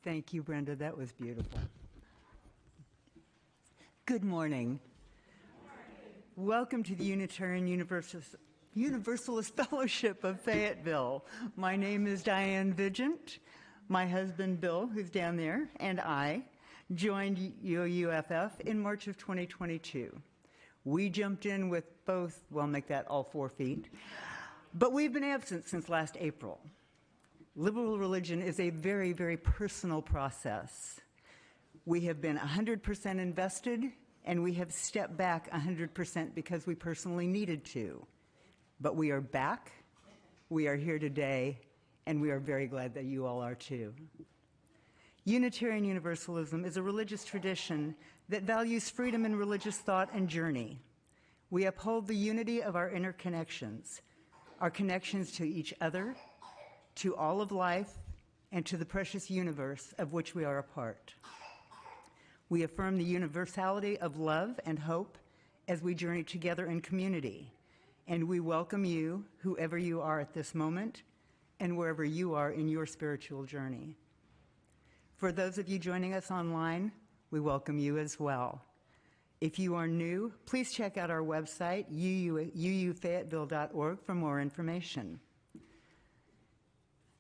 Thank you, Brenda. That was beautiful. Good morning. Welcome to the Unitarian Universalist Fellowship of Fayetteville. My name is Gene Vinzant. My husband, Bill, who's down there, and I joined UUFF in March of 2022. We jumped in with both, well, make that all 4 feet, but we've been absent since last April. Liberal religion is a very, very personal process. We have been 100% invested, and we have stepped back 100% because we personally needed to. But we are back, we are here today, and we are very glad that you all are too. Unitarian Universalism is a religious tradition that values freedom in religious thought and journey. We uphold the unity of our interconnections, our connections to each other, to all of life, and to the precious universe of which we are a part. We affirm the universality of love and hope as we journey together in community, and we welcome you, whoever you are at this moment, and wherever you are in your spiritual journey. For those of you joining us online, we welcome you as well. If you are new, please check out our website, uufayetteville.org, for more information.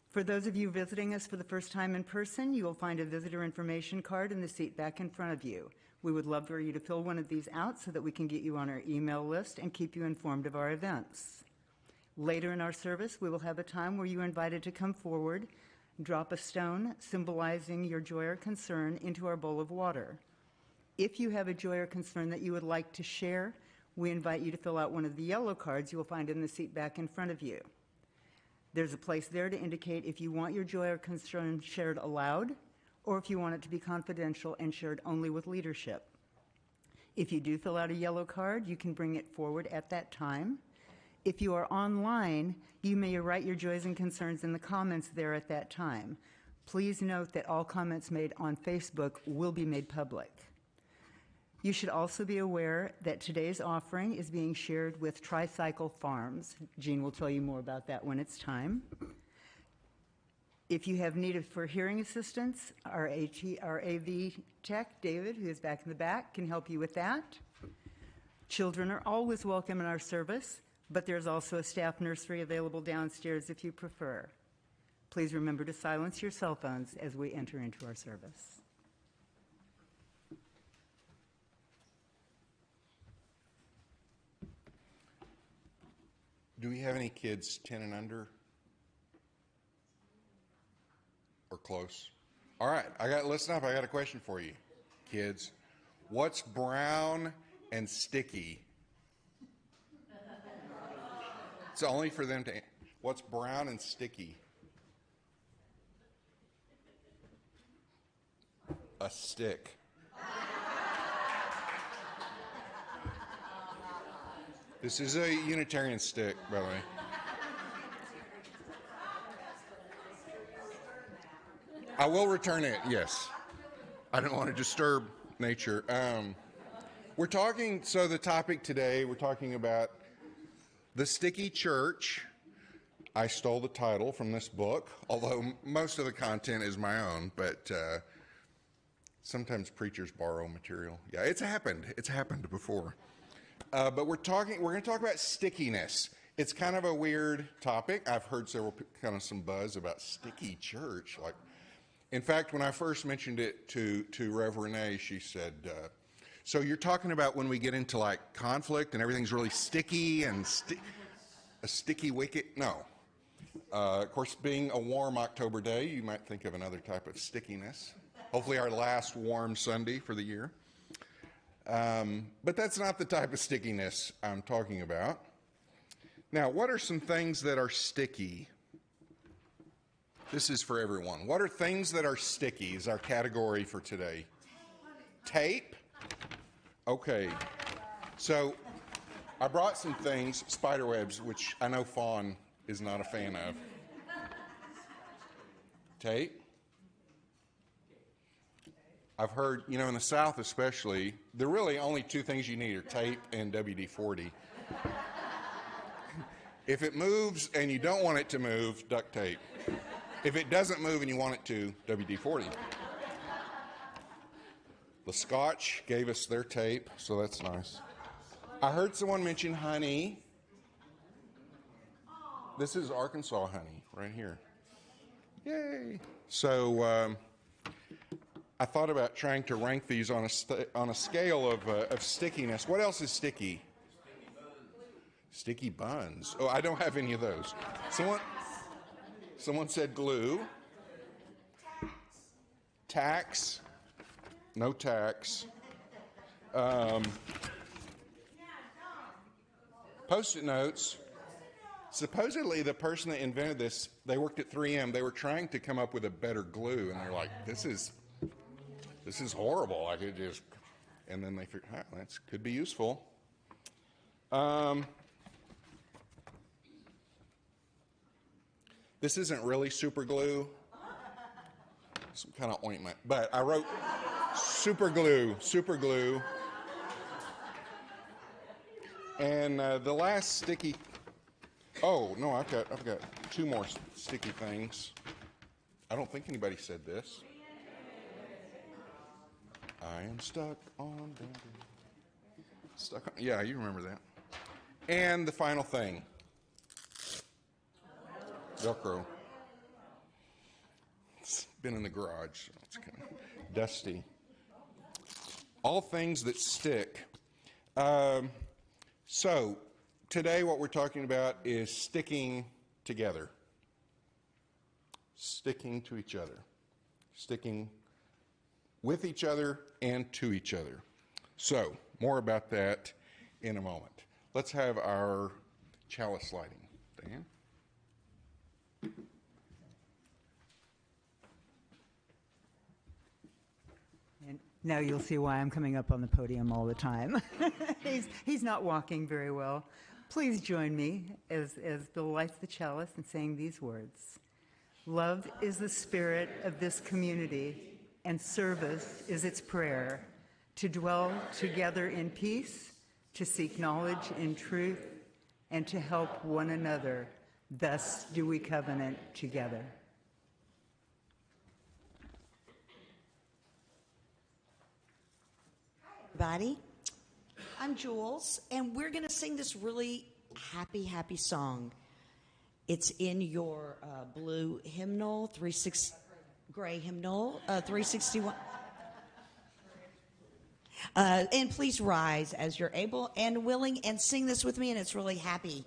For those of you visiting us for the first time in person, you will find a visitor information card in the seat back in front of you. We would love for you to fill one of these out so that we can get you on our email list and keep you informed of our events. Later in our service, we will have a time where you are invited to come forward, drop a stone symbolizing your joy or concern into our bowl of water. If you have a joy or concern that you would like to share, we invite you to fill out one of the yellow cards you will find in the seat back in front of you. There's a place there to indicate if you want your joy or concern shared aloud, or if you want it to be confidential and shared only with leadership. If you do fill out a yellow card, you can bring it forward at that time. If you are online, you may write your joys and concerns in the comments there at that time. Please note that all comments made on Facebook will be made public. You should also be aware that today's offering is being shared with Tricycle Farms. Gene will tell you more about that when it's time. If you have need for hearing assistance, our AV tech, David, who is back in the back, can help you with that. Children are always welcome in our service, but there's also a staff nursery available downstairs if you prefer. Please remember to silence your cell phones as we enter into our service. Do we have any kids 10 and under? Or close? All right, listen up, I got a question for you, kids. What's brown and sticky? It's only for them to, what's brown and sticky? A stick. This is a Unitarian stick, by the way. I will return it, yes. I don't want to disturb nature. So the topic today, we're talking about the sticky church. I stole the title from this book, although most of the content is my own, but sometimes preachers borrow material. Yeah, it's happened before. But we're going to talk about stickiness. It's kind of a weird topic. I've heard some buzz about sticky church. In fact, when I first mentioned it to Reverend A, she said, so you're talking about when we get into conflict and everything's really sticky and a sticky wicket? No. Of course, being a warm October day, you might think of another type of stickiness. Hopefully our last warm Sunday for the year. But that's not the type of stickiness I'm talking about. Now, what are some things that are sticky? This is for everyone. What are things that are sticky is our category for today. Tape? Okay. So I brought some things, spider webs, which I know Fawn is not a fan of. Tape? I've heard, in the South especially, there are really only two things you need are tape and WD-40. If it moves and you don't want it to move, duct tape. If it doesn't move and you want it to, WD-40. The Scotch gave us their tape, so that's nice. I heard someone mention honey. This is Arkansas honey right here. Yay. So I thought about trying to rank these on a scale of stickiness. What else is sticky? Sticky buns. Oh, I don't have any of those. Someone said glue. Tax. No tax. Post-it notes. Supposedly, the person that invented this, they worked at 3M. They were trying to come up with a better glue, and they're like, "This is horrible." I could just, and then they figured, that could be useful. This isn't really super glue. Some kind of ointment, but I wrote super glue. And the last sticky. Oh no, I've got 2 more sticky things. I don't think anybody said this. I am stuck on. Yeah, you remember that. And the final thing. Velcro. It's been in the garage, so it's kind of dusty. All things that stick. So today what we're talking about is sticking together. Sticking to each other. Sticking with each other and to each other. So more about that in a moment. Let's have our chalice lighting. Dan? And now you'll see why I'm coming up on the podium all the time. He's not walking very well. Please join me as Bill lights the chalice and saying these words. Love is the spirit of this community, and service is its prayer, to dwell together in peace, to seek knowledge in truth, and to help one another. Thus do we covenant together. Everybody, I'm Jules, and we're going to sing this really happy song. It's in your blue hymnal, gray hymnal, 361. And please rise as you're able and willing and sing this with me, and it's really happy.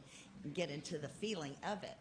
Get into the feeling of it.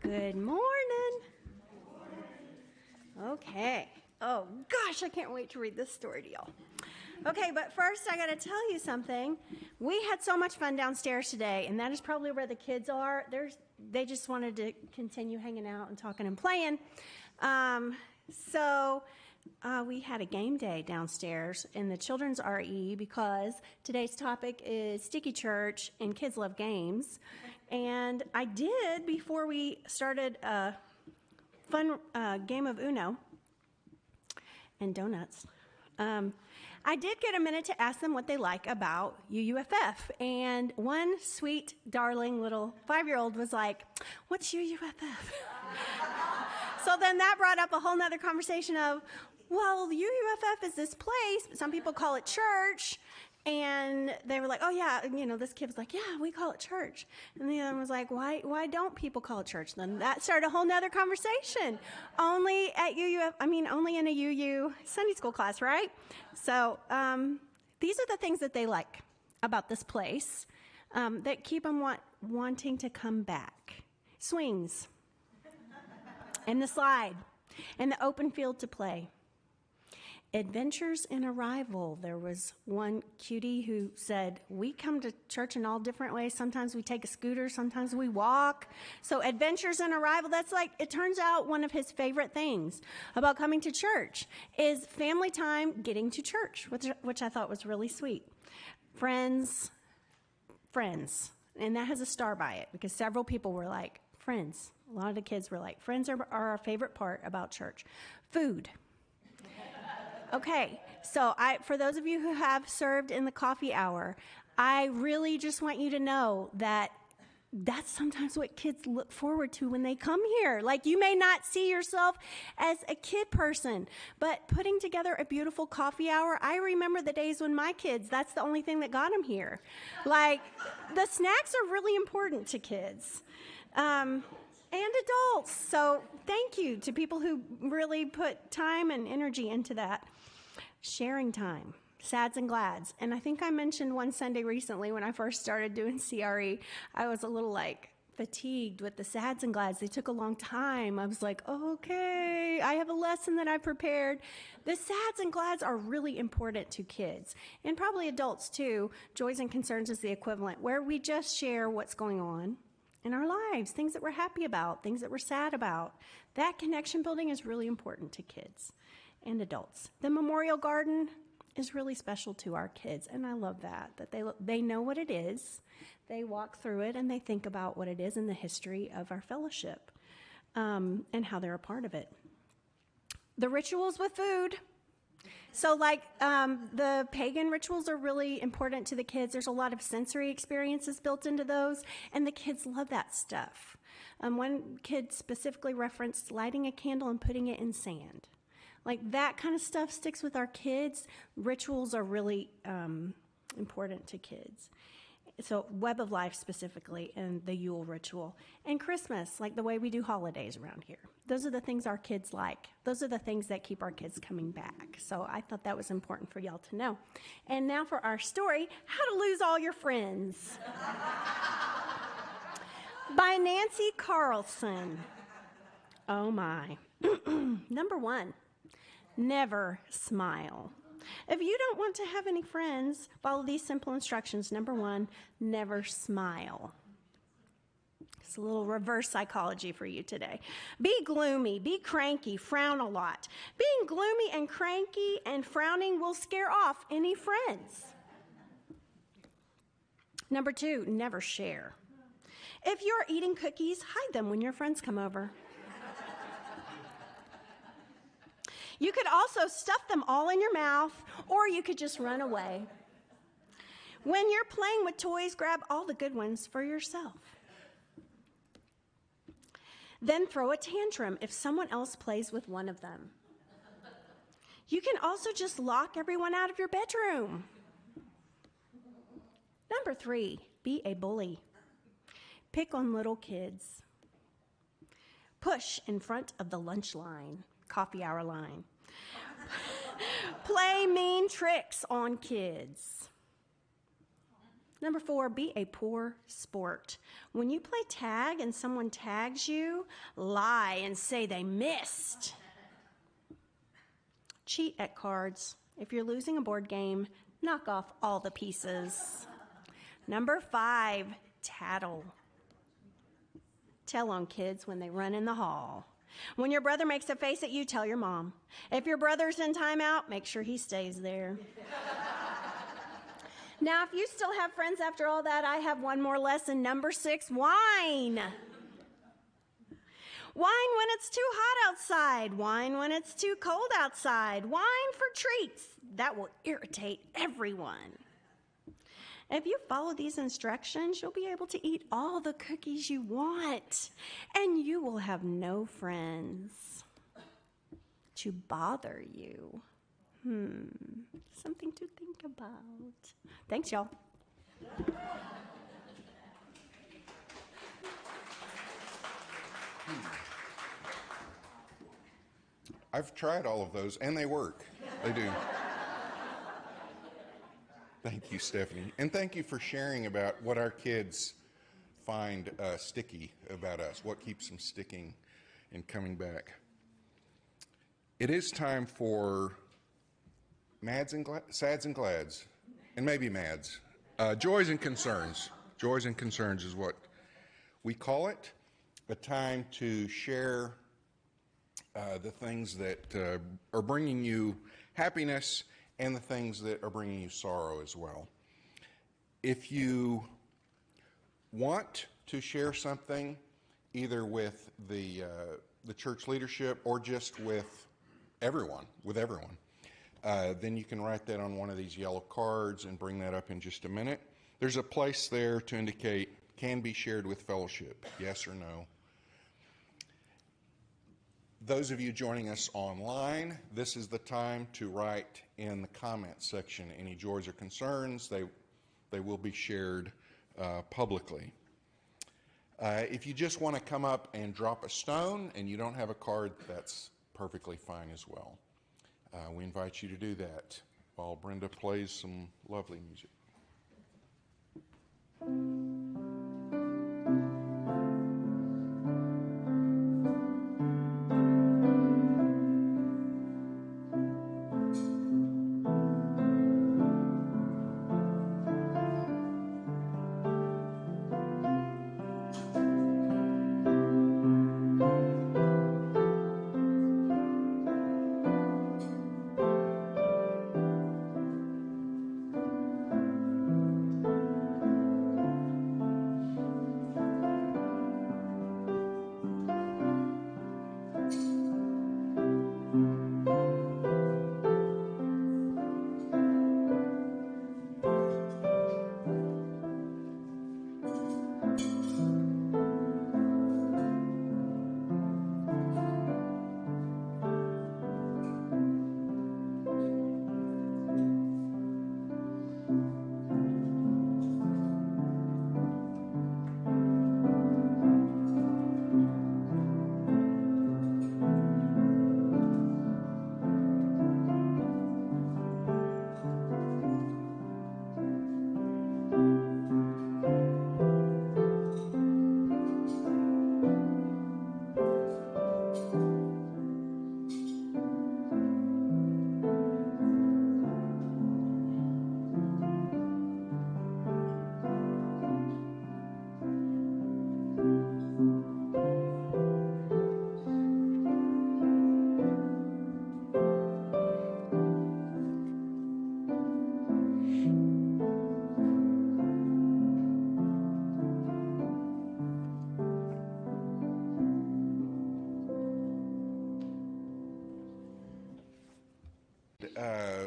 Good morning. Okay. Oh, gosh, I can't wait to read this story to y'all. Okay, but first I got to tell you something. We had so much fun downstairs today, and that is probably where the kids are. They just wanted to continue hanging out and talking and playing. So we had a game day downstairs in the children's RE because today's topic is Sticky Church and kids love games. And I did, before we started a fun game of Uno and donuts, I did get a minute to ask them what they like about UUFF. And one sweet, darling little 5-year-old was like, "What's UUFF?" So then that brought up a whole nother conversation of, well, UUFF is this place, but some people call it church. And they were like, "Oh yeah," this kid was like, "Yeah, we call it church." And the other one was like, why don't people call it church? Then that started a whole nother conversation. Only at only in a UU Sunday school class, right? So these are the things that they like about this place that keep them wanting to come back. Swings, and the slide, and the open field to play. Adventures in arrival. There was one cutie who said, "We come to church in all different ways. Sometimes we take a scooter, sometimes we walk." So adventures in arrival, that's like, it turns out one of his favorite things about coming to church is family time getting to church, which I thought was really sweet. Friends, and that has a star by it because several people were like, friends. A lot of the kids were like, friends are our favorite part about church. Food. Okay, so for those of you who have served in the coffee hour, I really just want you to know that that's sometimes what kids look forward to when they come here. Like, you may not see yourself as a kid person, but putting together a beautiful coffee hour, I remember the days when my kids, that's the only thing that got them here. Like, the snacks are really important to kids. And adults. So thank you to people who really put time and energy into that. Sharing time, sads and glads. And I think I mentioned one Sunday recently when I first started doing CRE, I was a little fatigued with the sads and glads. They took a long time. I was like, okay, I have a lesson that I prepared. The sads and glads are really important to kids and probably adults too. Joys and concerns is the equivalent, where we just share what's going on in our lives, things that we're happy about, things that we're sad about. That connection building is really important to kids and adults. The memorial garden is really special to our kids, and I love that they know what it is, they walk through it, and they think about what it is in the history of our fellowship, and how they're a part of it. The rituals with food. So the pagan rituals are really important to the kids. There's a lot of sensory experiences built into those, and the kids love that stuff. One kid specifically referenced lighting a candle and putting it in sand. Like, that kind of stuff sticks with our kids. Rituals are really important to kids. So Web of Life specifically, and the Yule ritual. And Christmas, like the way we do holidays around here. Those are the things our kids like. Those are the things that keep our kids coming back. So I thought that was important for y'all to know. And now for our story, How to Lose All Your Friends. By Nancy Carlson. Oh my. Number 1. Never smile. If you don't want to have any friends, follow these simple instructions. Number 1, never smile. It's a little reverse psychology for you today. Be gloomy, be cranky, frown a lot. Being gloomy and cranky and frowning will scare off any friends. Number 2, never share. If you're eating cookies, hide them when your friends come over. You could also stuff them all in your mouth, or you could just run away. When you're playing with toys, grab all the good ones for yourself. Then throw a tantrum if someone else plays with one of them. You can also just lock everyone out of your bedroom. Number 3, be a bully. Pick on little kids. Push in front of the lunch line. Coffee hour line. Play mean tricks on kids. Number 4, be a poor sport. When you play tag and someone tags you, lie and say they missed. Cheat at cards. If you're losing a board game, knock off all the pieces. Number 5, tattle. Tell on kids when they run in the hall. When your brother makes a face at you, tell your mom. If your brother's in timeout, make sure he stays there. Now, if you still have friends after all that, I have one more lesson. Number 6, wine. Wine when it's too hot outside. Wine when it's too cold outside. Wine for treats. That will irritate everyone. If you follow these instructions, you'll be able to eat all the cookies you want, and you will have no friends to bother you. Something to think about. Thanks, y'all. I've tried all of those, and they work. They do. Thank you, Stephanie. And thank you for sharing about what our kids find sticky about us, what keeps them sticking and coming back. It is time for sads and glads, and maybe mads. Joys and concerns. Joys and concerns is what we call it. A time to share the things that are bringing you happiness and the things that are bringing you sorrow as well. If you want to share something, either with the church leadership or just with everyone, then you can write that on one of these yellow cards and bring that up in just a minute. There's a place there to indicate can be shared with fellowship, yes or no. Those of you joining us online, this is the time to write in the comments section any joys or concerns. They will be shared publicly. If you just want to come up and drop a stone and you don't have a card, that's perfectly fine as well. We invite you to do that while Brenda plays some lovely music.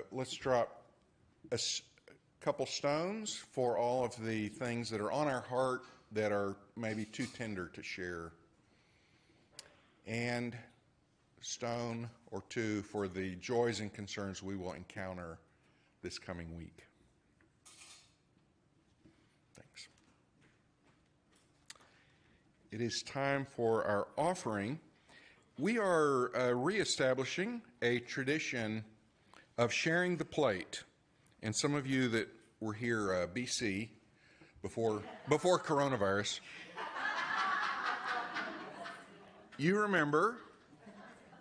Let's drop a couple stones for all of the things that are on our heart that are maybe too tender to share. And a stone or two for the joys and concerns we will encounter this coming week. Thanks. It is time for our offering. We are reestablishing a tradition of sharing the plate. And some of you that were here BC, before coronavirus, you remember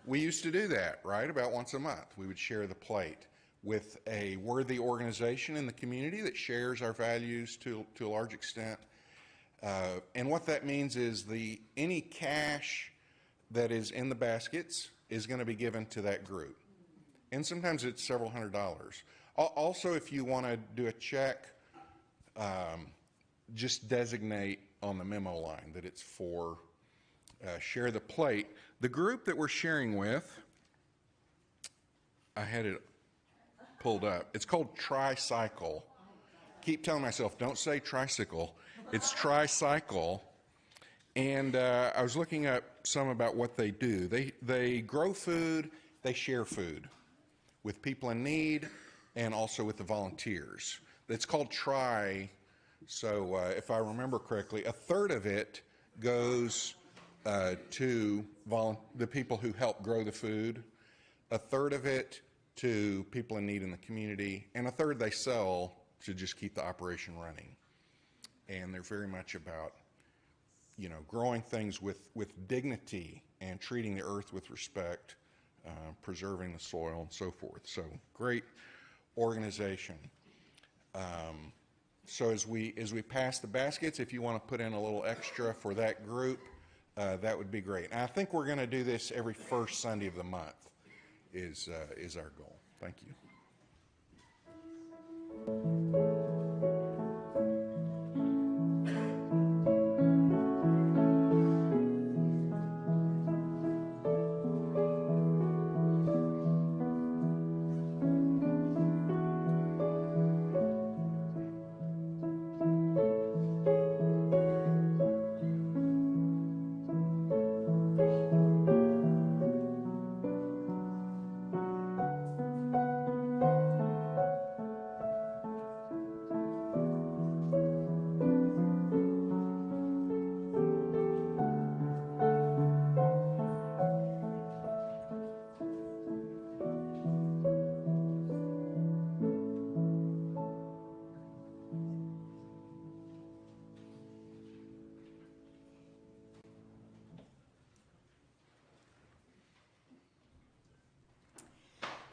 we used to do that, right? About once a month, we would share the plate. with a worthy organization in the community that shares our values to a large extent. And what that means is any cash that is in the baskets is going to be given to that group. And sometimes it's several $100s. Also, if you want to do a check, just designate on the memo line that it's for Share the Plate. The group that we're sharing with, I had it pulled up. It's called Tricycle. Keep telling myself, don't say tricycle. It's Tricycle. And I was looking up some about what they do. They grow food, they share food with people in need and also with the volunteers. It's called Tri. So if I remember correctly, a third of it goes to the people who help grow the food, a third of it to people in need in the community, and a third they sell to just keep the operation running. And they're very much about, growing things with dignity and treating the earth with respect, preserving the soil and so forth. So great organization. So as we pass the baskets, if you want to put in a little extra for that group, that would be great. And I think we're going to do this every first Sunday of the month is our goal. Thank you.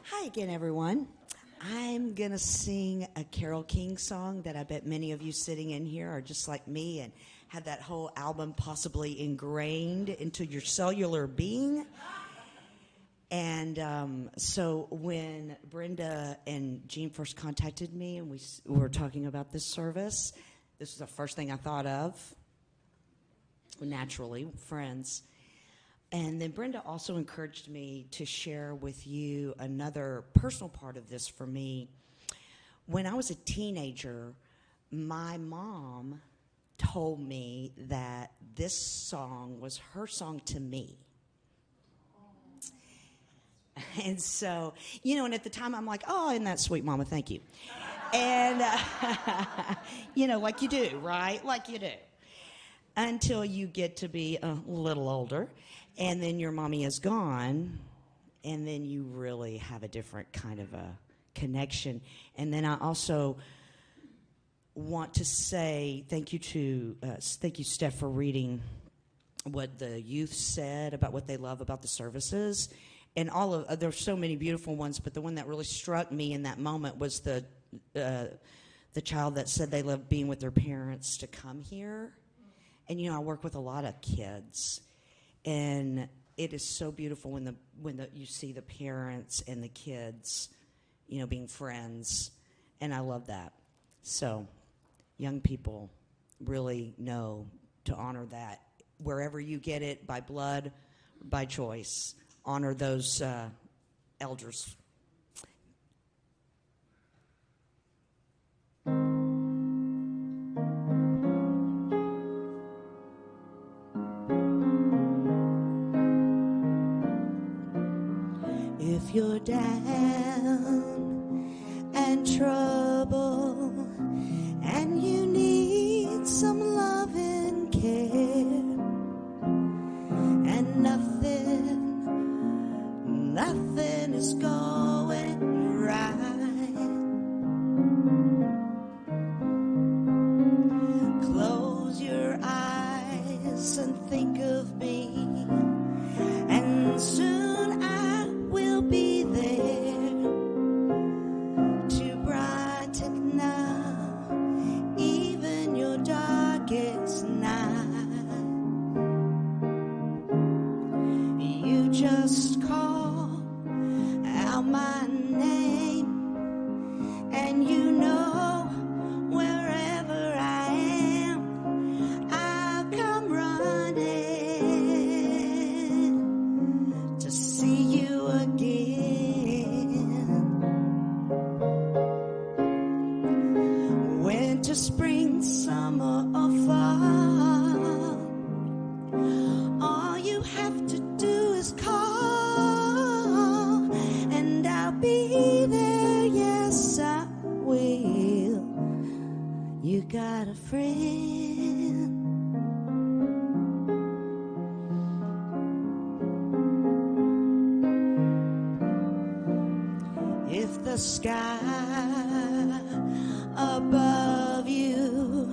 Hi again, everyone. I'm going to sing a Carole King song that I bet many of you sitting in here are just like me and had that whole album possibly ingrained into your cellular being. And so when Brenda and Gene first contacted me and we were talking about this service, this was the first thing I thought of, naturally, friends. And then Brenda also encouraged me to share with you another personal part of this for me. When I was a teenager, my mom told me that this song was her song to me. And so, and at the time I'm like, oh, isn't that sweet, Mama? Thank you. And, like you do, right? Like you do. Until you get to be a little older. And then your mommy is gone, and then you really have a different kind of a connection. And then I also want to say thank you, Steph, for reading what the youth said about what they love about the services. And there's so many beautiful ones, but the one that really struck me in that moment was the child that said they love being with their parents to come here. And I work with a lot of kids. And it is so beautiful when you see the parents and the kids, being friends, and I love that. So, young people really know to honor that wherever you get it, by blood, by choice. Honor those elders. If you're down and trouble and you need some love and care and nothing is going right, close your eyes and think of me, and soon I will be there winter, spring, summer, or fall. All you have to do is call, and I'll be there. Yes, I will. You got a friend. If the sky above you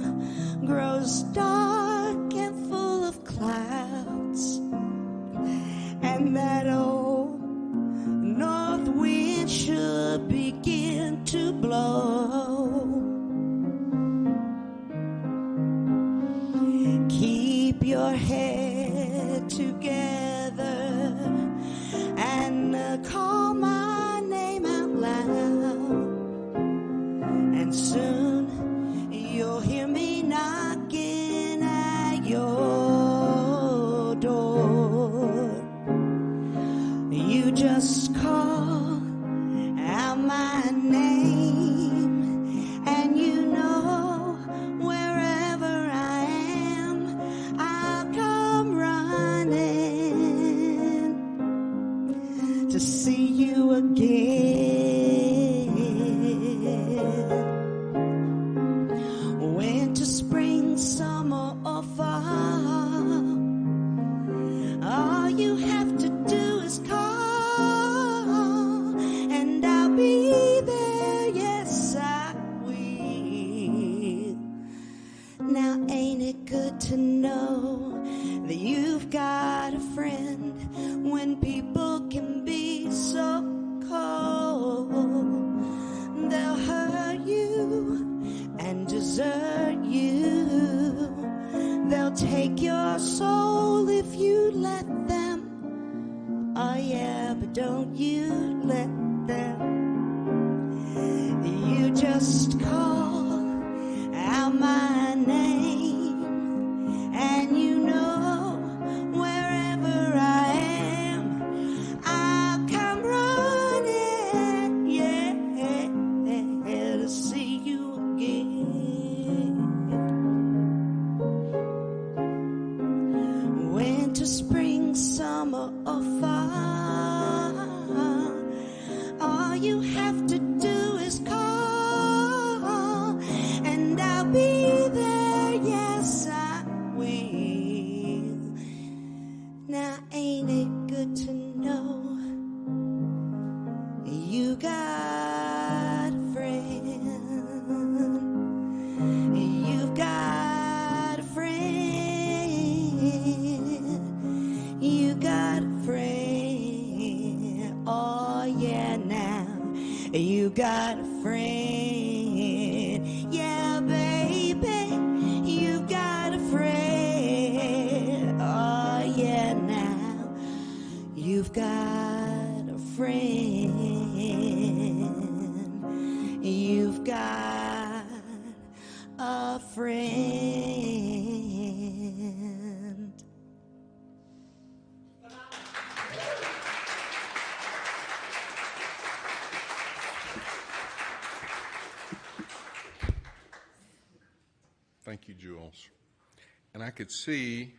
grows dark and full of clouds, and that old north wind should begin to blow, keep your head together and call my name out loud, and soon you'll hear me knocking at your door. You just call out my name, and you know wherever I am, I'll come running to see you again. Winter, spring, summer, or fall, all you have to do is call, and I'll be there. Yes, I will. Now, ain't it good to know that you've got a friend when people can be so cold? They'll hurt you and desert you. They'll take your soul if you let them. Oh yeah, but don't you let them. You just call out my name, and you know wherever I am, I'll come running, yeah, to see you again. Winter, spring, summer, or fall, all you have to do is call, and I'll be there. Yes, I will. Now, ain't it good to know you got a friend? You've got a friend. You got a friend. Oh yeah, now you got a friend. Yeah, baby, you got a friend. Oh yeah, now you've got a friend. You've got a friend. Thank you, Jules. And I could see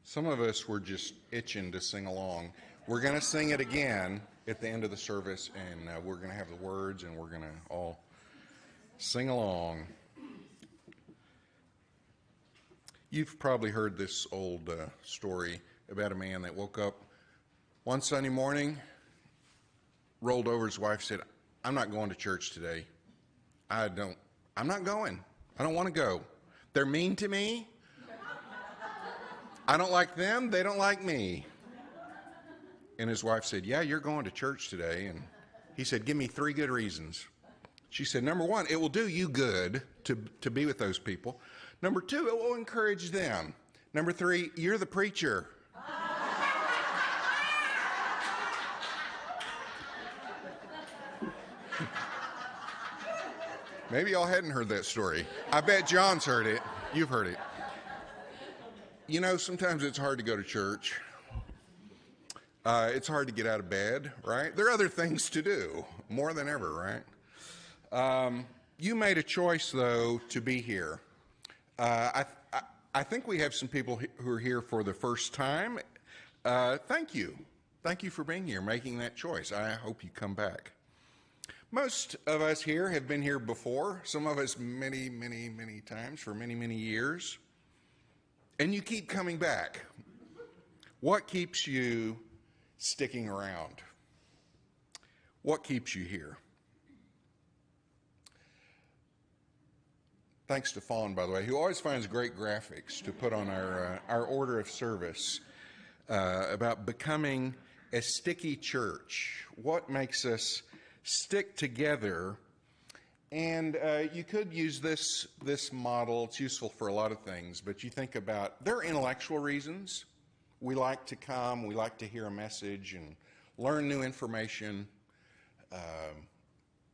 some of us were just itching to sing along. We're going to sing it again at the end of the service, and we're going to have the words, and we're going to all sing along. You've probably heard this old story about a man that woke up one Sunday morning, rolled over his wife, said, "I'm not going to church today. I'm not going. I don't want to go. They're mean to me. I don't like them. They don't like me." And his wife said, "Yeah, you're going to church today." And he said, "Give me 3 good reasons." She said, "Number 1, it will do you good to be with those people. Number 2, it will encourage them. Number 3, you're the preacher." Maybe y'all hadn't heard that story. I bet John's heard it. You've heard it. You know, sometimes it's hard to go to church. It's hard to get out of bed, right? There are other things to do, more than ever, right? You made a choice, though, to be here. I think we have some people who are here for the first time. Thank you. Thank you for being here, making that choice. I hope you come back. Most of us here have been here before, some of us many, many, many times for many, many years. And you keep coming back. What keeps you sticking around? What keeps you here? Thanks to Fawn, by the way, who always finds great graphics to put on our order of service about becoming a sticky church. What makes us stick together? And you could use this model. It's useful for a lot of things, but you think about, there are intellectual reasons. We like to come, we like to hear a message and learn new information.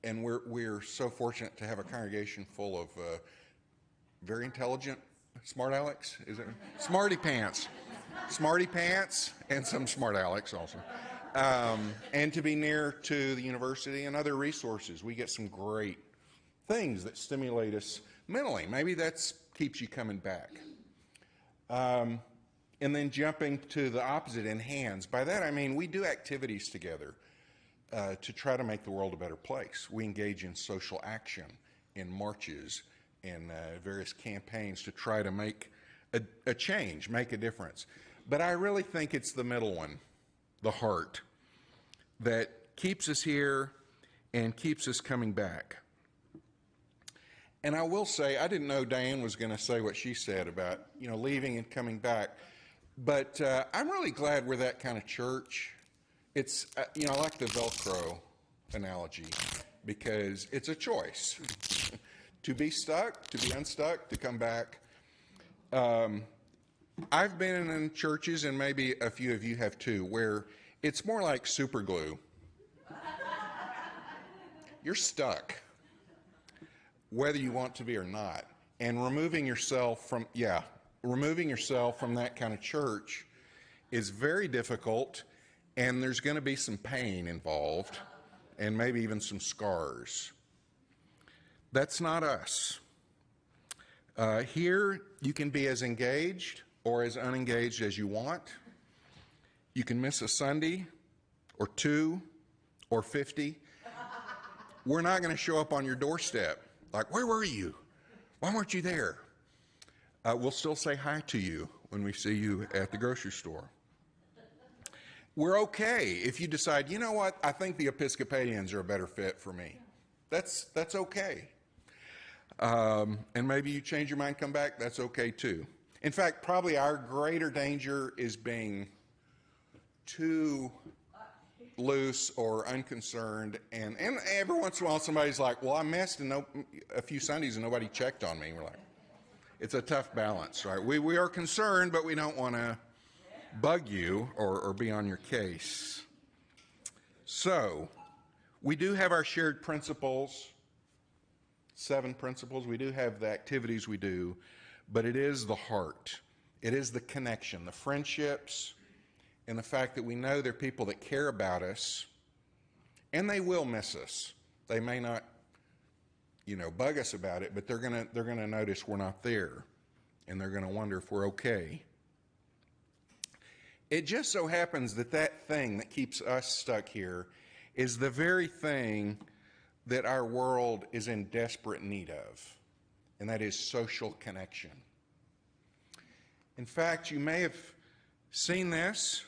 And we're so fortunate to have a congregation full of very intelligent, smart Alex, is it? Smarty pants. Smarty pants and some smart Alex also. And to be near to the university and other resources. We get some great things that stimulate us mentally. Maybe that keeps you coming back. And then jumping to the opposite in hands. By that I mean we do activities together to try to make the world a better place. We engage in social action, in marches, in various campaigns to try to make a change, make a difference. But I really think it's the middle one, the heart, that keeps us here and keeps us coming back. And I will say, I didn't know Diane was going to say what she said about, leaving and coming back. But I'm really glad we're that kind of church. It's, I like the Velcro analogy because it's a choice to be stuck, to be unstuck, to come back. I've been in churches, and maybe a few of you have too, where it's more like super glue. You're stuck, whether you want to be or not. And removing yourself from that kind of church is very difficult, and there's going to be some pain involved, and maybe even some scars. That's not us. Here, you can be as engaged or as unengaged as you want. You can miss a Sunday or 2 or 50. We're not going to show up on your doorstep like, where were you? Why weren't you there? We'll still say hi to you when we see you at the grocery store. We're okay if you decide, you know what, I think the Episcopalians are a better fit for me. That's okay. And maybe you change your mind, come back, that's okay too. In fact, probably our greater danger is being too loose or unconcerned, and every once in a while somebody's like, well, I missed a few Sundays and nobody checked on me. We're like, it's a tough balance, right? We are concerned, but we don't want to bug you or be on your case. So, we do have our shared principles, 7 principles. We do have the activities we do, but it is the heart. It is the connection, the friendships, and the fact that we know there are people that care about us, and they will miss us. They may not, bug us about it, but they're gonna notice we're not there, and they're gonna wonder if we're okay. It just so happens that thing that keeps us stuck here is the very thing that our world is in desperate need of, and that is social connection. In fact, you may have seen this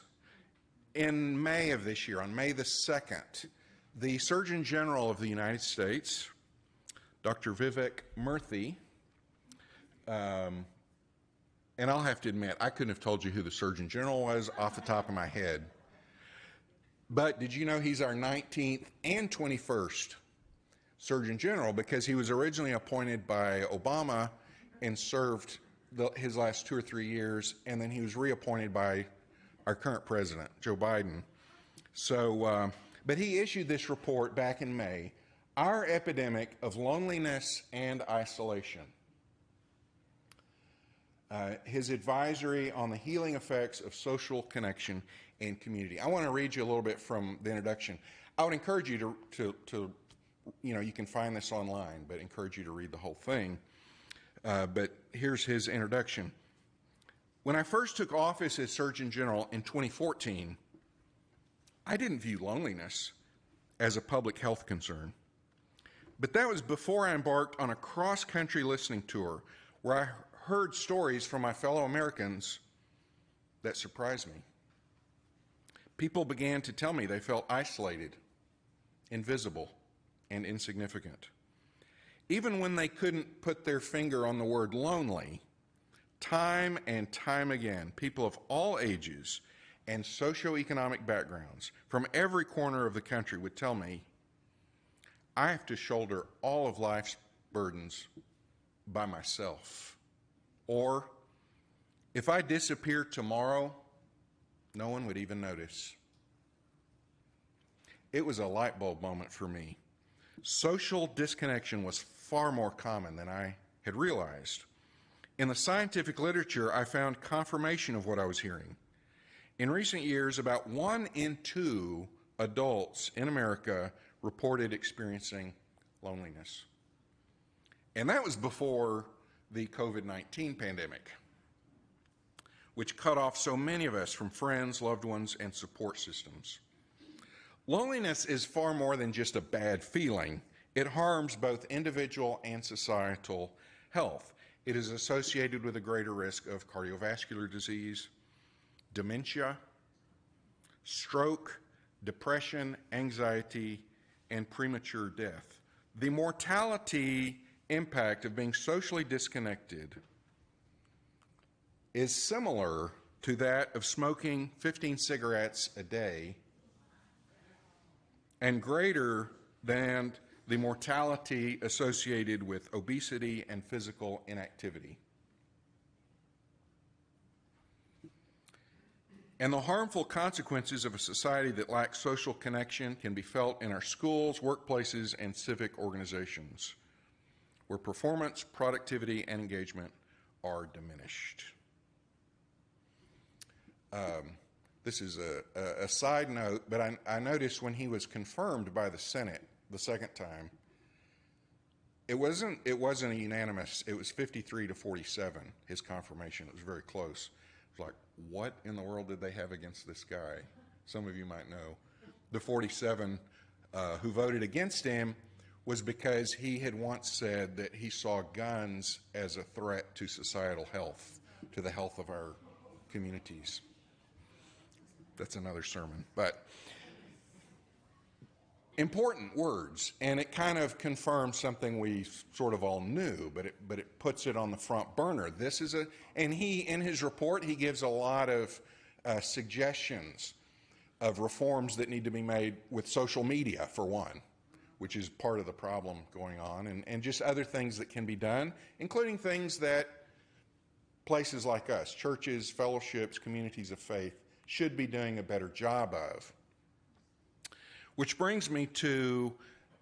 in May of this year, on May the 2nd. The Surgeon General of the United States, Dr. Vivek Murthy, and I'll have to admit, I couldn't have told you who the Surgeon General was off the top of my head. But did you know he's our 19th and 21st Surgeon General, because he was originally appointed by Obama and served his last 2 or 3 years, and then he was reappointed by our current president, Joe Biden. So, but he issued this report back in May, Our Epidemic of Loneliness and Isolation. His advisory on the healing effects of social connection and community. I want to read you a little bit from the introduction. I would encourage you to you can find this online, but encourage you to read the whole thing. But here's his introduction. When I first took office as Surgeon General in 2014, I didn't view loneliness as a public health concern. But that was before I embarked on a cross-country listening tour where I heard stories from my fellow Americans that surprised me. People began to tell me they felt isolated, invisible, and insignificant. Even when they couldn't put their finger on the word lonely, time and time again, people of all ages and socioeconomic backgrounds from every corner of the country would tell me, I have to shoulder all of life's burdens by myself. Or, if I disappear tomorrow, no one would even notice. It was a light bulb moment for me. Social disconnection was far more common than I had realized. In the scientific literature, I found confirmation of what I was hearing. In recent years, about 1 in 2 adults in America reported experiencing loneliness. And that was before the COVID-19 pandemic, which cut off so many of us from friends, loved ones, and support systems. Loneliness is far more than just a bad feeling. It harms both individual and societal health. It is associated with a greater risk of cardiovascular disease, dementia, stroke, depression, anxiety, and premature death. The mortality impact of being socially disconnected is similar to that of smoking 15 cigarettes a day and greater than the mortality associated with obesity and physical inactivity. And the harmful consequences of a society that lacks social connection can be felt in our schools, workplaces, and civic organizations, where performance, productivity, and engagement are diminished. This is a side note, but I noticed when he was confirmed by the Senate the second time, it wasn't a unanimous. It was 53 to 47, his confirmation. It was very close. It was like, what in the world did they have against this guy? Some of you might know. The 47 who voted against him was because he had once said that he saw guns as a threat to societal health, to the health of our communities. That's another sermon. But important words, and it kind of confirms something we sort of all knew, but it puts it on the front burner. And he, in his report, he gives a lot of suggestions of reforms that need to be made with social media, for one, which is part of the problem going on, and just other things that can be done, including things that places like us, churches, fellowships, communities of faith, should be doing a better job of. Which brings me to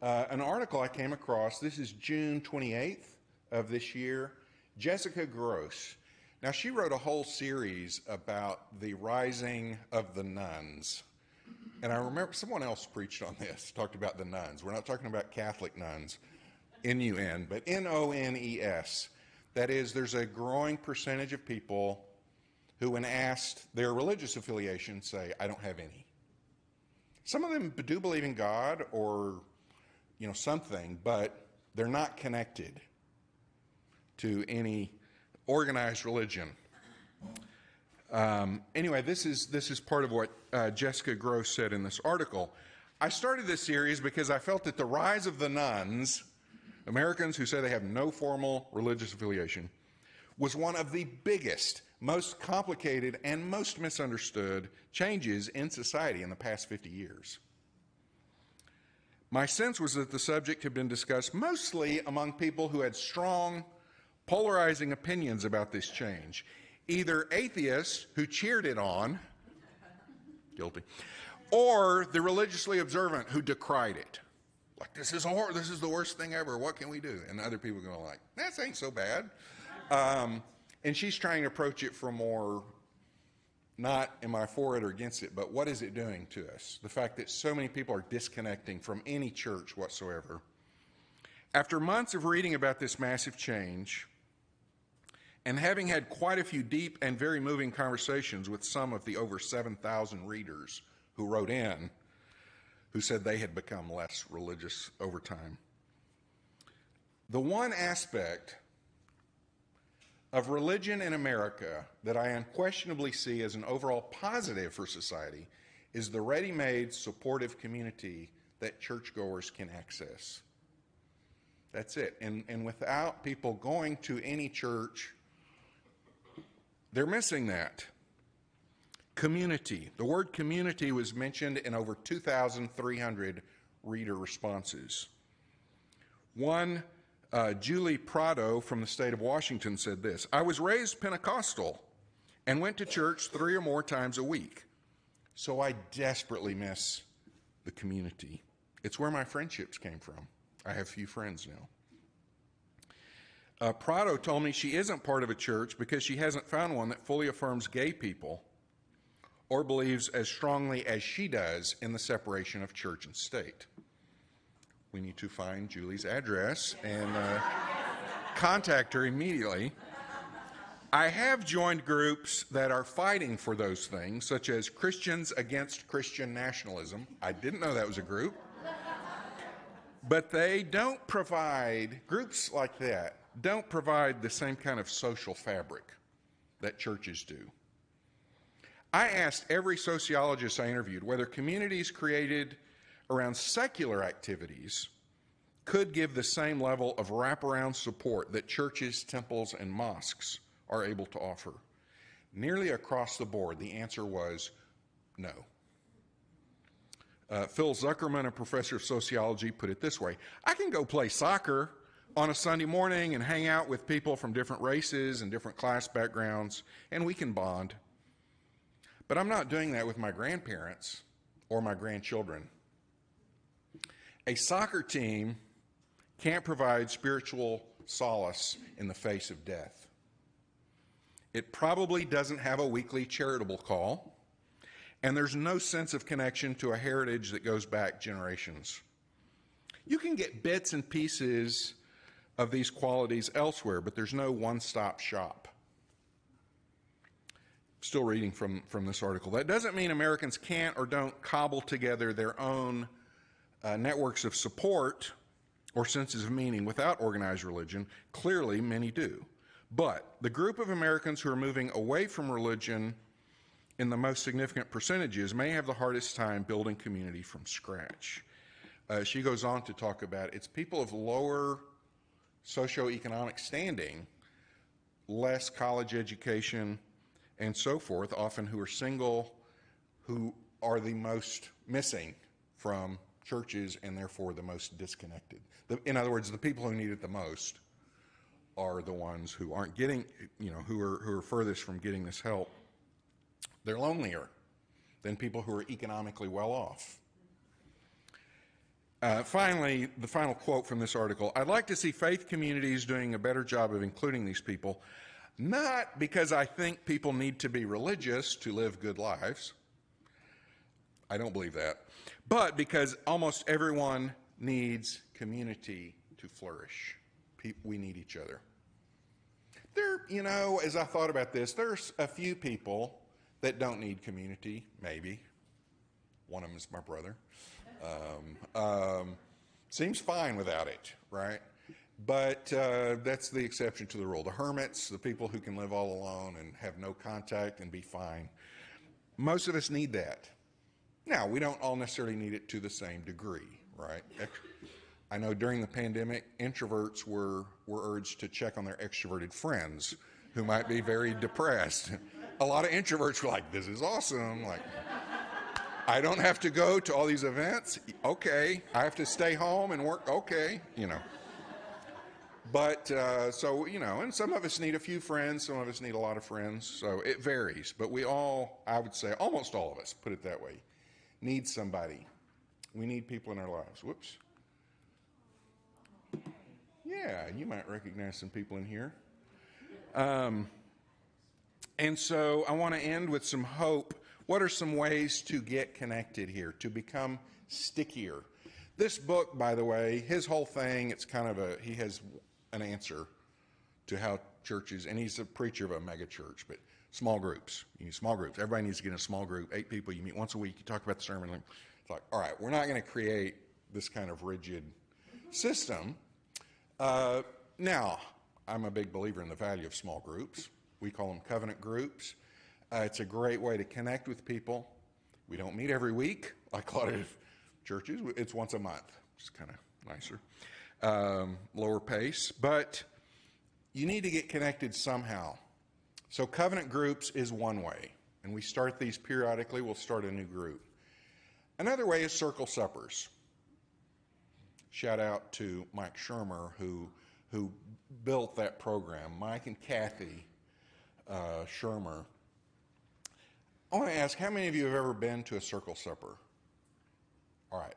an article I came across. This is June 28th of this year. Jessica Gross. Now, she wrote a whole series about the rising of the nuns. And I remember someone else preached on this, talked about the nuns. We're not talking about Catholic nuns, N-U-N, but N-O-N-E-S. That is, there's a growing percentage of people who, when asked their religious affiliation, say, I don't have any. Some of them do believe in God or, something, but they're not connected to any organized religion. Anyway, this is part of what Jessica Gross said in this article. I started this series because I felt that the rise of the nuns, Americans who say they have no formal religious affiliation, was one of the biggest, most complicated, and most misunderstood changes in society in the past 50 years. My sense was that the subject had been discussed mostly among people who had strong, polarizing opinions about this change. Either atheists who cheered it on, guilty, or the religiously observant who decried it. Like, this is the worst thing ever, what can we do? And other people go like, this ain't so bad. And she's trying to approach it from more, not am I for it or against it, but what is it doing to us? The fact that so many people are disconnecting from any church whatsoever. After months of reading about this massive change, and having had quite a few deep and very moving conversations with some of the over 7,000 readers who wrote in, who said they had become less religious over time, the one aspect of religion in America that I unquestionably see as an overall positive for society is the ready-made, supportive community that churchgoers can access. That's it. And without people going to any church, they're missing that. Community. The word community was mentioned in over 2,300 reader responses. One, Julie Prado from the state of Washington said this: I was raised Pentecostal and went to church 3 or more times a week, so I desperately miss the community. It's where my friendships came from. I have few friends now. Prado told me she isn't part of a church because she hasn't found one that fully affirms gay people or believes as strongly as she does in the separation of church and state. We need to find Julie's address and contact her immediately. I have joined groups that are fighting for those things, such as Christians Against Christian Nationalism. I didn't know that was a group. But they don't provide, groups like that, don't provide the same kind of social fabric that churches do. I asked every sociologist I interviewed whether communities created around secular activities could give the same level of wraparound support that churches, temples, and mosques are able to offer. Nearly across the board, the answer was no. Phil Zuckerman, a professor of sociology, put it this way: I can go play soccer on a Sunday morning and hang out with people from different races and different class backgrounds, and we can bond. But I'm not doing that with my grandparents or my grandchildren. A soccer team can't provide spiritual solace in the face of death. It probably doesn't have a weekly charitable call, and there's no sense of connection to a heritage that goes back generations. You can get bits and pieces of these qualities elsewhere, but there's no one-stop shop. Still reading from this article. That doesn't mean Americans can't or don't cobble together their own networks of support or senses of meaning without organized religion. Clearly, many do. But the group of Americans who are moving away from religion in the most significant percentages may have the hardest time building community from scratch. She goes on to talk about it's people of lower socioeconomic standing, less college education, and so forth, often who are single, who are the most missing from churches and therefore the most disconnected. In other words, the people who need it the most are the ones who aren't getting, who are furthest from getting this help. They're lonelier than people who are economically well off. Finally, the final quote from this article: I'd like to see faith communities doing a better job of including these people, not because I think people need to be religious to live good lives. I don't believe that. But because almost everyone needs community to flourish. We need each other. As I thought about this, there's a few people that don't need community, maybe. One of them is my brother. Seems fine without it, right? But that's the exception to the rule. The hermits, the people who can live all alone and have no contact and be fine. Most of us need that. Now, we don't all necessarily need it to the same degree, right? I know during the pandemic, introverts were urged to check on their extroverted friends who might be very depressed. A lot of introverts were like, this is awesome. Like, I don't have to go to all these events. Okay. I have to stay home and work. Okay. But, and some of us need a few friends. Some of us need a lot of friends. So it varies. But we all, I would say almost all of us, put it that way, need somebody. We need people in our lives. Whoops. Yeah, you might recognize some people in here. And so I want to end with some hope. What are some ways to get connected here, to become stickier? This book, by the way, his whole thing, it's kind of he has an answer to how churches, and he's a preacher of a mega church, but small groups. You need small groups. Everybody needs to get in a small group, 8 people. You meet once a week. You talk about the sermon. It's like, all right, we're not going to create this kind of rigid system. Now, I'm a big believer in the value of small groups. We call them covenant groups. It's a great way to connect with people. We don't meet every week like a lot of churches. It's once a month, which is kind of nicer, lower pace. But you need to get connected somehow. So covenant groups is one way, and we start these periodically. We'll start a new group. Another way is circle suppers. Shout out to Mike Shermer, who built that program. Mike and Kathy Shermer. I want to ask, how many of you have ever been to a circle supper? All right,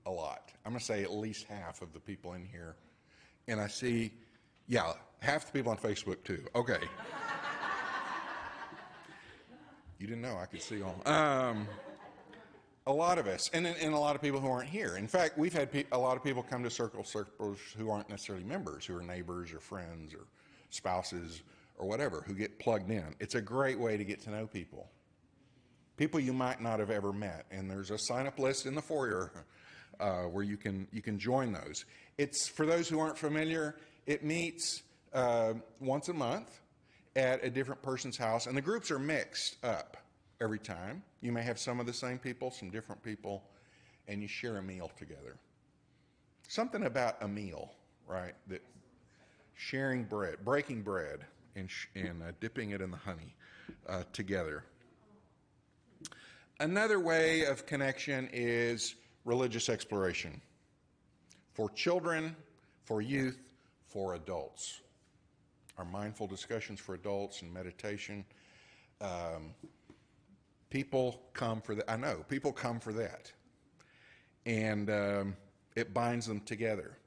a lot. I'm going to say at least half of the people in here. And I see, yeah, half the people on Facebook too. Okay. You didn't know I could see all. A lot of us, and a lot of people who aren't here. In fact, we've had a lot of people come to circle suppers who aren't necessarily members, who are neighbors or friends or spouses or whatever, who get plugged in. It's a great way to get to know people. People you might not have ever met, and there's a sign-up list in the foyer where you can join those. It's for those who aren't familiar. It meets once a month at a different person's house, and the groups are mixed up every time. You may have some of the same people, some different people, and you share a meal together. Something about a meal, right? That sharing bread, breaking bread, and dipping it in the honey together. Another way of connection is religious exploration. For children, for youth, for adults. Our mindful discussions for adults and meditation. People come for that. I know, people come for that. And it binds them together.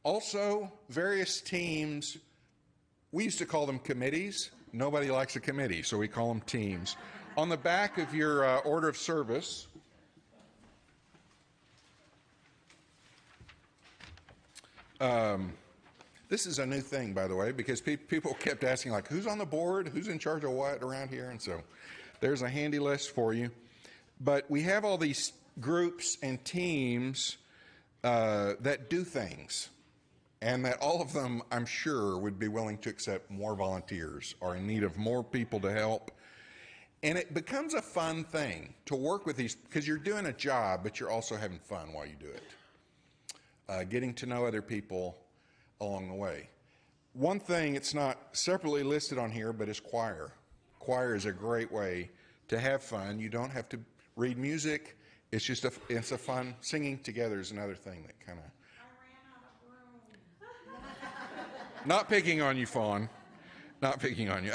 Also, various teams, we used to call them committees. Nobody likes a committee, so we call them teams. On the back of your order of service, this is a new thing, by the way, because people kept asking, like, who's on the board? Who's in charge of what around here? And so there's a handy list for you. But we have all these groups and teams that do things, and that all of them, I'm sure, would be willing to accept more volunteers, are in need of more people to help. And it becomes a fun thing to work with these, because you're doing a job, but you're also having fun while you do it. Getting to know other people along the way. One thing, it's not separately listed on here, but is choir. Choir is a great way to have fun. You don't have to read music. It's just it's a fun, singing together is another thing that kind of. I ran out of room. Not picking on you, Fawn. Not picking on you.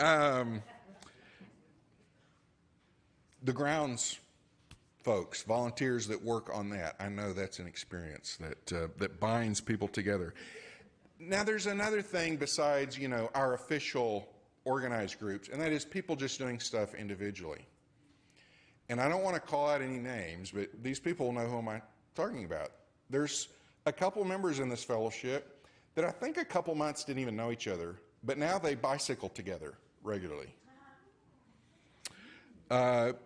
The grounds folks, volunteers that work on that, I know that's an experience that binds people together. Now, there's another thing besides, our official organized groups, and that is people just doing stuff individually. And I don't want to call out any names, but these people know who I'm talking about. There's a couple members in this fellowship that I think a couple months didn't even know each other, but now they bicycle together regularly.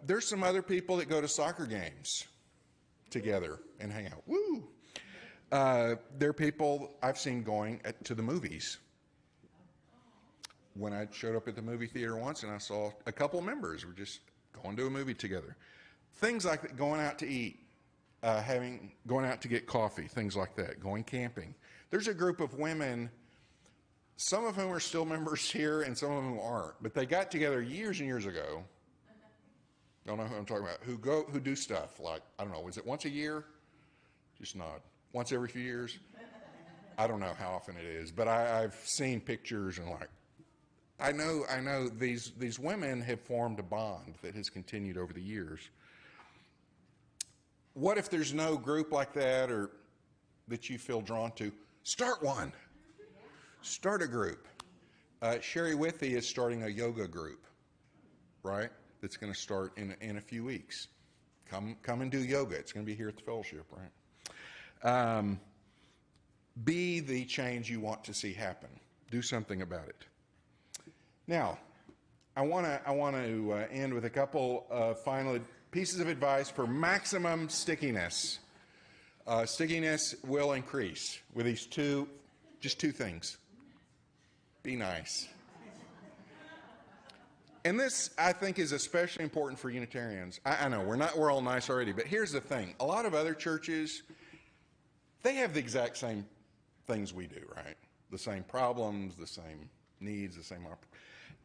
There's some other people that go to soccer games together and hang out. Woo! There are people I've seen going to the movies. When I showed up at the movie theater once and I saw a couple members were just going to a movie together. Things like that, going out to eat, going out to get coffee, things like that, going camping. There's a group of women, some of whom are still members here and some of them aren't, but they got together years and years ago. Don't know who I'm talking about. Who do stuff like, I don't know, is it once a year? Just nod. Once every few years? I don't know how often it is, but I've seen pictures and I know these women have formed a bond that has continued over the years. What if there's no group like that or that you feel drawn to? Start one. Start a group. Sherry Withy is starting a yoga group, right? That's going to start in a few weeks. Come and do yoga. It's going to be here at the fellowship, right? Be the change you want to see happen. Do something about it. Now, I want to end with a couple of final pieces of advice for maximum stickiness. Stickiness will increase with these two things. Be nice. And this, I think, is especially important for Unitarians. I know we're all nice already, but here's the thing. A lot of other churches, they have the exact same things we do, right? The same problems, the same needs, the same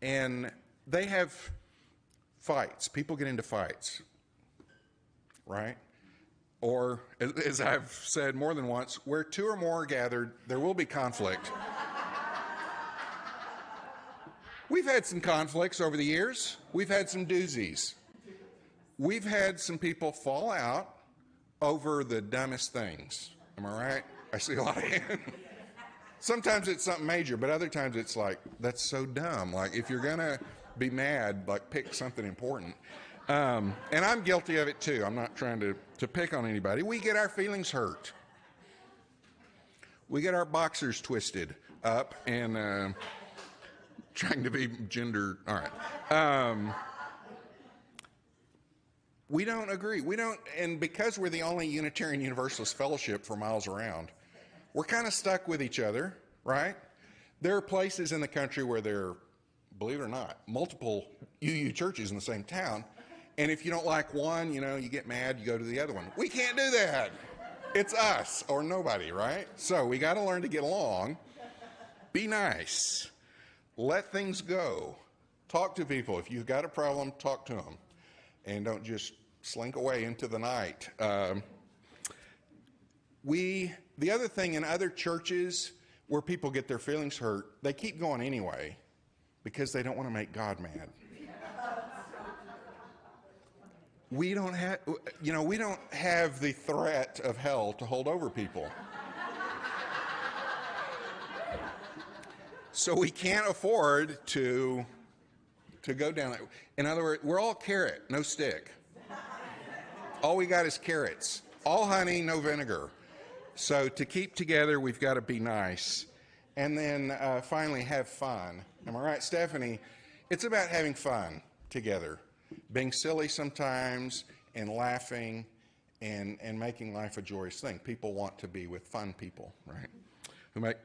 and they have fights. People get into fights, right? Or, as I've said more than once, where two or more are gathered, there will be conflict. We've had some conflicts over the years. We've had some doozies. We've had some people fall out over the dumbest things. Am I right? I see a lot of hands. Sometimes it's something major, but other times it's like, that's so dumb. Like, if you're going to be mad, like, pick something important. And I'm guilty of it too. I'm not trying to pick on anybody. We get our feelings hurt. We get our boxers twisted up and trying to be gender. All right. We don't agree. And because we're the only Unitarian Universalist fellowship for miles around, we're kind of stuck with each other, right? There are places in the country where there are, believe it or not, multiple UU churches in the same town. And if you don't like one, you get mad, you go to the other one. We can't do that. It's us or nobody, right? So we got to learn to get along. Be nice. Let things go. Talk to people. If you've got a problem, talk to them. And don't just slink away into the night. The other thing in other churches where people get their feelings hurt, they keep going anyway because they don't want to make God mad. We don't have the threat of hell to hold over people. So we can't afford to go down that. In other words, we're all carrot, no stick. All we got is carrots. All honey, no vinegar. So to keep together, we've got to be nice. And then finally, have fun. Am I right, Stephanie? It's about having fun together. Being silly sometimes and laughing and making life a joyous thing. People want to be with fun people, right?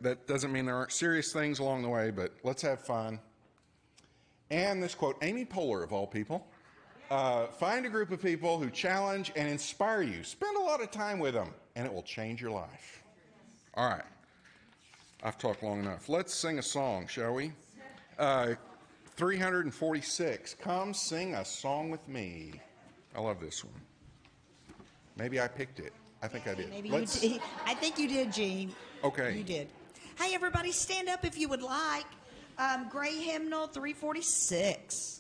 That doesn't mean there aren't serious things along the way, but let's have fun. And this quote, Amy Poehler, of all people, find a group of people who challenge and inspire you. Spend a lot of time with them, and it will change your life. All right. I've talked long enough. Let's sing a song, shall we? 346, Come Sing a Song with Me. I love this one. Maybe I picked it. I think I did. Maybe you did. I think you did, Gene. Okay. You did. Hey, everybody, stand up if you would like. Gray Hymnal 346.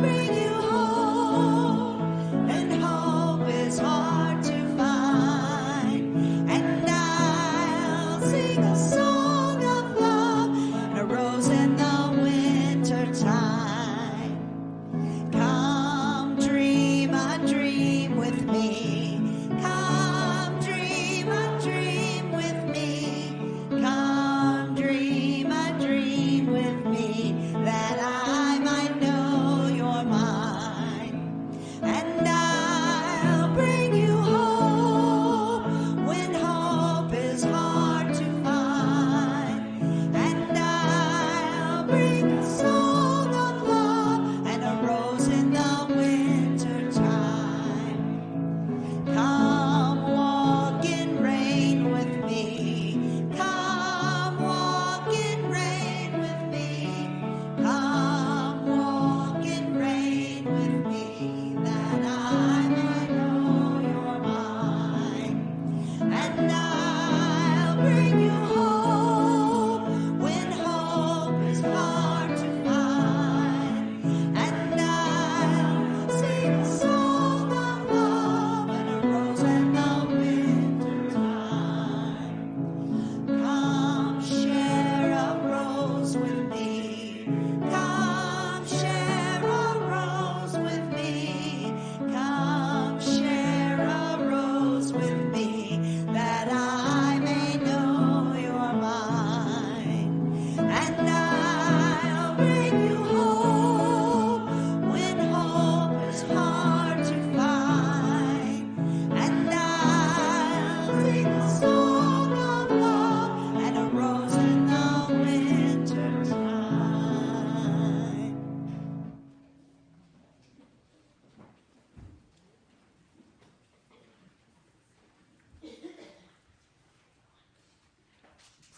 Bring you home, and hope is hard.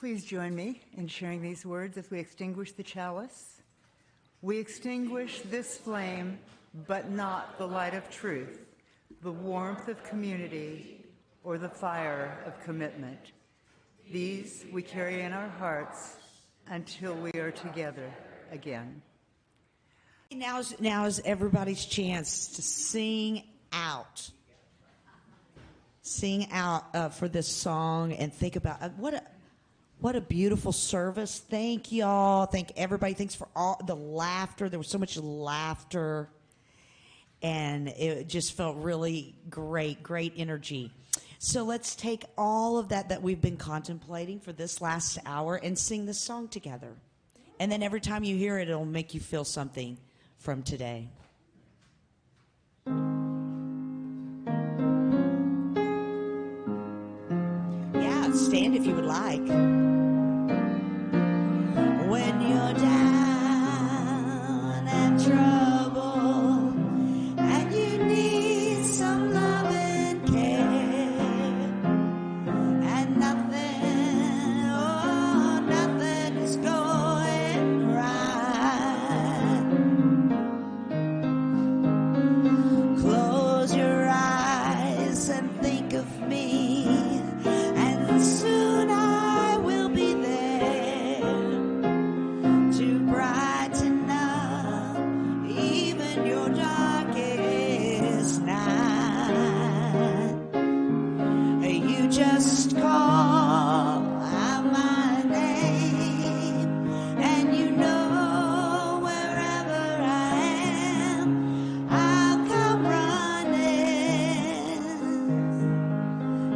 Please join me in sharing these words as we extinguish the chalice. We extinguish this flame, but not the light of truth, the warmth of community, or the fire of commitment. These we carry in our hearts until we are together again. Now is everybody's chance to sing out. Sing out for this song and think about what a beautiful service. Thank y'all. Thank everybody. Thanks for all the laughter. There was so much laughter, and it just felt really great energy. So let's take all of that we've been contemplating for this last hour and sing this song together. And then every time you hear it, it'll make you feel something from today. Yeah, stand if you would like. When you're down and trouble and you need some love and care and nothing is going right. Close your eyes and think of me, and soon I will be there to brighten up even your darkest night. You just call out my name, and you know wherever I am, I'll come running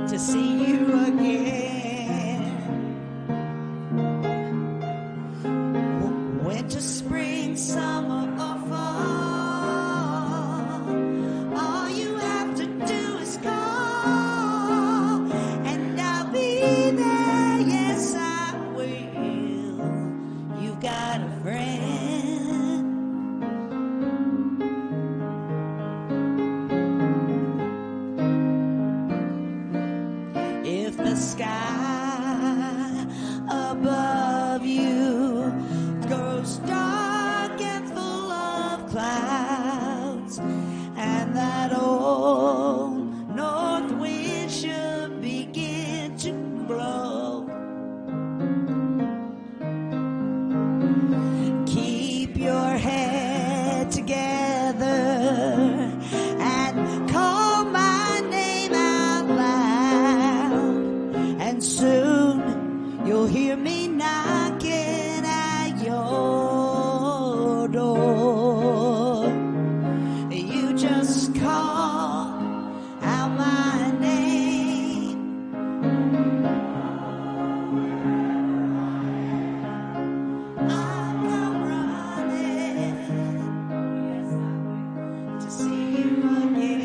to see you again. Winter, spring, summer, or fall, all you have to do is call, and I'll be there. Yes, I will. You've got a friend. If the sky above you grows dark and full of clouds, and that old north wind should begin to blow, keep your head together and call my name out loud, and soon you'll hear me knocking at your door. You just call out my name. I'll come running to see you again.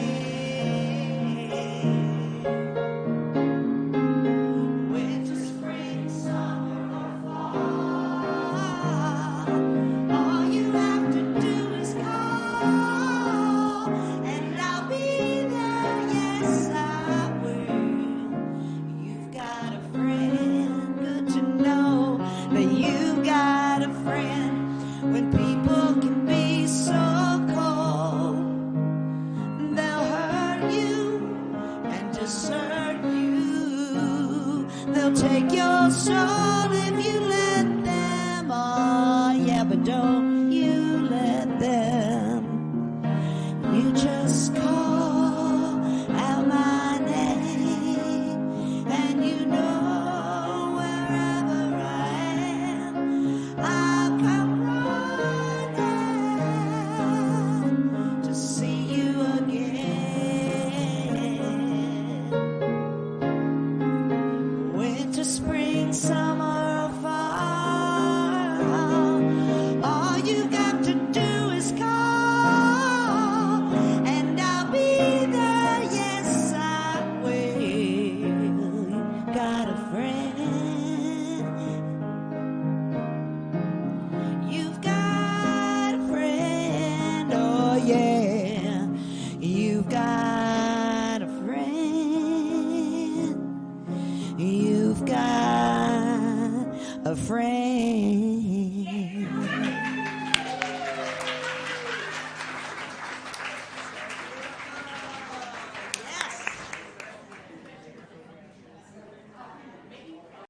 Winter, spring, summer, or fall, all you have to do is call, and I'll be there. Yes, I will. You've got a friend. Good to know that you've got a friend. When people can be so cold, they'll hurt you and desert you. They'll take your soul if you let them. Oh, yeah, but don't you let them. You just call out my name, and you know wherever I am, I'll come running to see you again. Winter, spring, summer, or fall, all you rain.